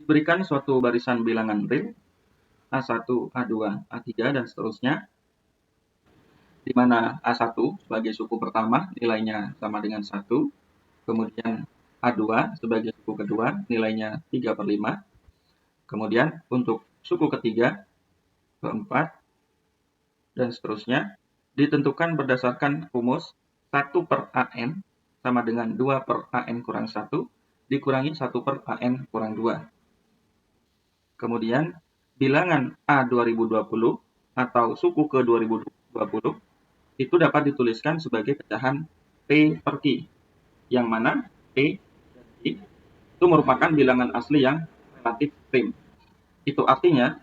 diberikan suatu barisan bilangan real A1, A2, A3, dan seterusnya, di mana A1 sebagai suku pertama nilainya sama dengan 1, kemudian A2 sebagai suku kedua nilainya 3/5, kemudian untuk suku ketiga, keempat, dan seterusnya ditentukan berdasarkan rumus 1/AN sama dengan 2/AN kurang 1 dikurangi 1/AN kurang 2. Kemudian bilangan A2020 atau suku ke 2020 itu dapat dituliskan sebagai pecahan P per Q, yang mana P dan Q itu merupakan bilangan asli yang relatif prim. Itu artinya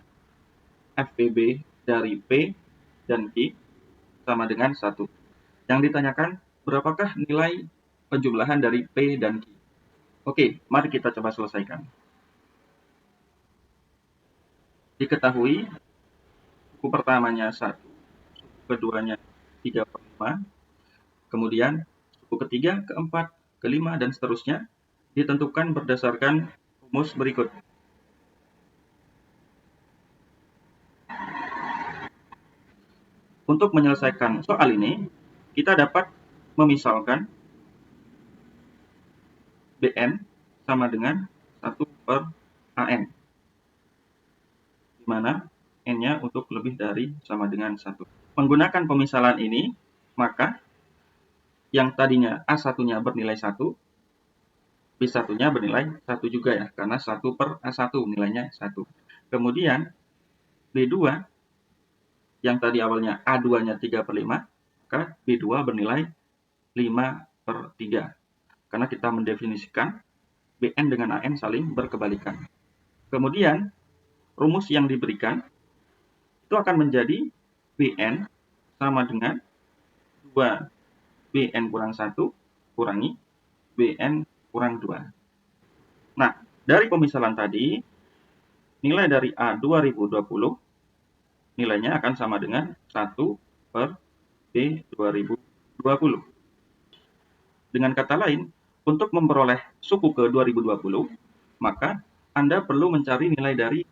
FPB dari P dan Q sama dengan 1. Yang ditanyakan, berapakah nilai penjumlahan dari P dan Q? Oke, mari kita coba selesaikan. Diketahui suku pertamanya 1, suku keduanya 3/5, kemudian suku ketiga, keempat, kelima, dan seterusnya ditentukan berdasarkan rumus berikut. Untuk menyelesaikan soal ini, kita dapat memisalkan Bn sama dengan 1/AN, di mana N-nya untuk lebih dari sama dengan 1. Menggunakan pemisalan ini, maka yang tadinya A1-nya bernilai 1, B1-nya bernilai 1 juga ya, karena 1/A1 nilainya 1. Kemudian B2 yang tadi awalnya A2-nya 3/5, maka B2 bernilai 5/3. Karena kita mendefinisikan Bn dengan An saling berkebalikan. Kemudian rumus yang diberikan itu akan menjadi Bn sama dengan 2 Bn kurang 1 kurangi Bn kurang 2. Nah, dari pemisalan tadi, nilai dari A2020 nilainya akan sama dengan 1/B2020. Dengan kata lain, untuk memperoleh suku ke 2020, maka Anda perlu mencari nilai dari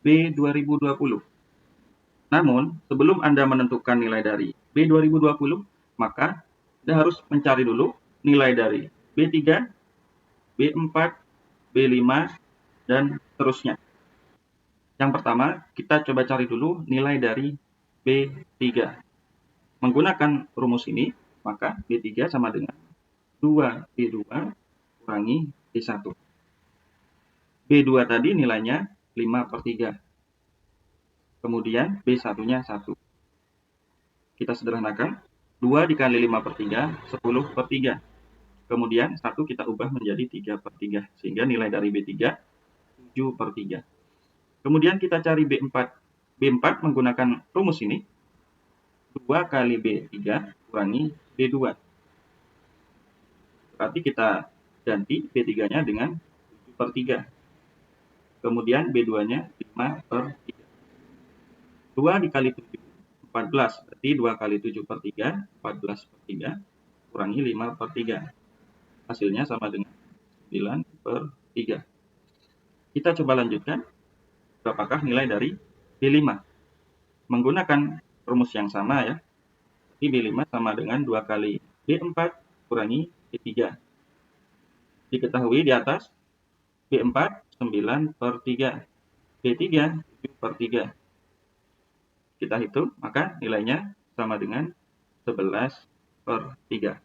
B2020. Namun, sebelum Anda menentukan nilai dari B2020, maka Anda harus mencari dulu nilai dari B3, B4, B5, dan seterusnya. Yang pertama, kita coba cari dulu nilai dari B3. Menggunakan rumus ini, maka B3 sama dengan 2B2 kurangi B1. B2 tadi nilainya 5/3. Kemudian B1-nya 1. Kita sederhanakan, 2 dikali 5/3, 10/3. Kemudian 1 kita ubah menjadi 3/3, sehingga nilai dari B3, 7/3. Kemudian kita cari B4. B4 menggunakan rumus ini, 2 kali B3 kurangi B2. Berarti kita ganti B3-nya dengan 7/3. Kemudian B2-nya 5/3. 2 dikali 7, 14. Berarti 2 kali 7/3, 14/3, kurangi 5/3. Hasilnya sama dengan 9/3. Kita coba lanjutkan. Berapakah nilai dari B5? Menggunakan rumus yang sama ya. Jadi B5 sama dengan 2 kali B4 kurangi B3. Diketahui di atas B4 9/3, B3 7/3. Kita hitung, maka nilainya sama dengan 11/3.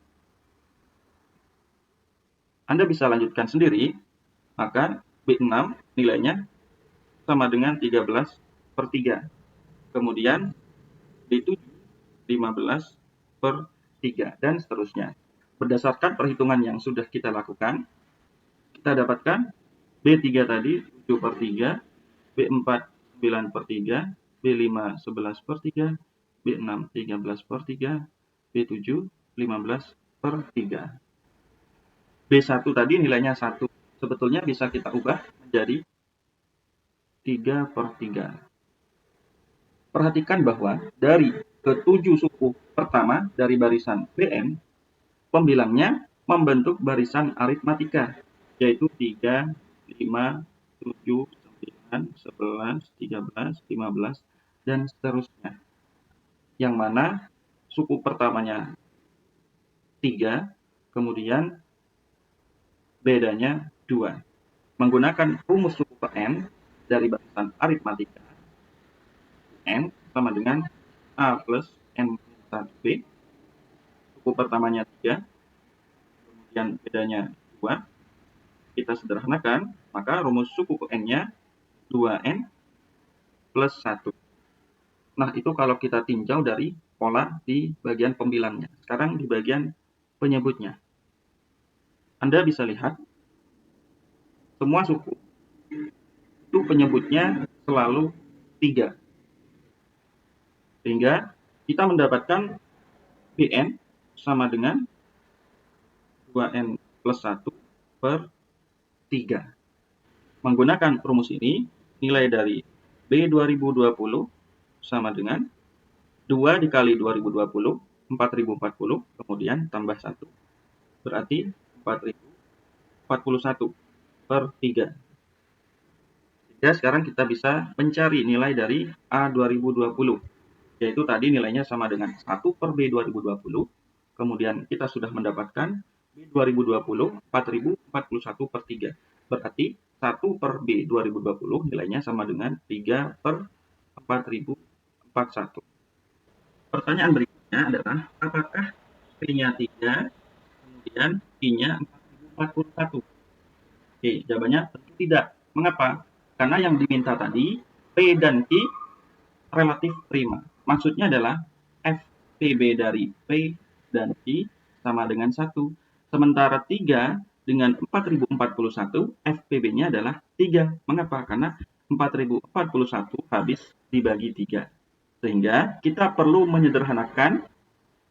Anda bisa lanjutkan sendiri, maka B6 nilainya sama dengan 13/3. Kemudian B7 15/3, dan seterusnya. Berdasarkan perhitungan yang sudah kita lakukan, kita dapatkan B3 tadi 7/3, B4 9/3, B5 11/3, B6 13/3, B7 15/3. B1 tadi nilainya 1. Sebetulnya bisa kita ubah menjadi 3/3. Perhatikan bahwa dari ke-7 suku pertama dari barisan Bn, pembilangnya membentuk barisan aritmatika, yaitu 3, 5, 7, 9, 11, 13, 15, dan seterusnya. Yang mana suku pertamanya 3, kemudian bedanya 2. Menggunakan rumus suku ke N dari barisan aritmatika, N sama dengan A plus N 1B, suku pertamanya 3, kemudian bedanya 2, kita sederhanakan, maka rumus suku ke N-nya 2N plus 1. Nah, itu kalau kita tinjau dari pola di bagian pembilangnya. Sekarang di bagian penyebutnya. Anda bisa lihat, semua suku itu penyebutnya selalu 3. Sehingga kita mendapatkan Bn sama dengan 2N plus 1 per 3. Menggunakan rumus ini, nilai dari B 2020 sama dengan 2 dikali 2020, 4040, kemudian tambah 1. Berarti 4041 per 3. Sehingga sekarang kita bisa mencari nilai dari A 2020. Yaitu tadi nilainya sama dengan 1 per B 2020. Kemudian kita sudah mendapatkan B 2020 4041 per 3. Berarti 1 per B 2020 nilainya sama dengan 3 per 4041. Pertanyaan berikutnya adalah, apakah P-nya 3, kemudian Q-nya 4041? Oke, jawabannya tentu tidak. Mengapa? Karena yang diminta tadi, P dan Q relatif prima. Maksudnya adalah FPB dari P dan Q sama dengan 1. Sementara 3 dengan 4041, FPB-nya adalah 3. Mengapa? Karena 4041 habis dibagi 3. Sehingga kita perlu menyederhanakan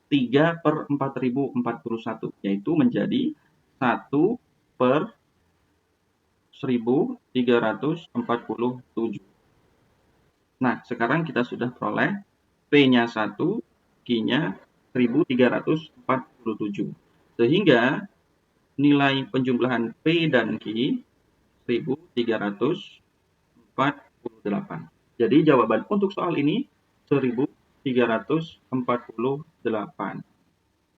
3 per 4041, yaitu menjadi 1 per 1347. Nah, sekarang kita sudah peroleh P-nya 1, Q-nya 1347. Sehingga nilai penjumlahan P dan Q 1348. Jadi jawaban untuk soal ini 1348.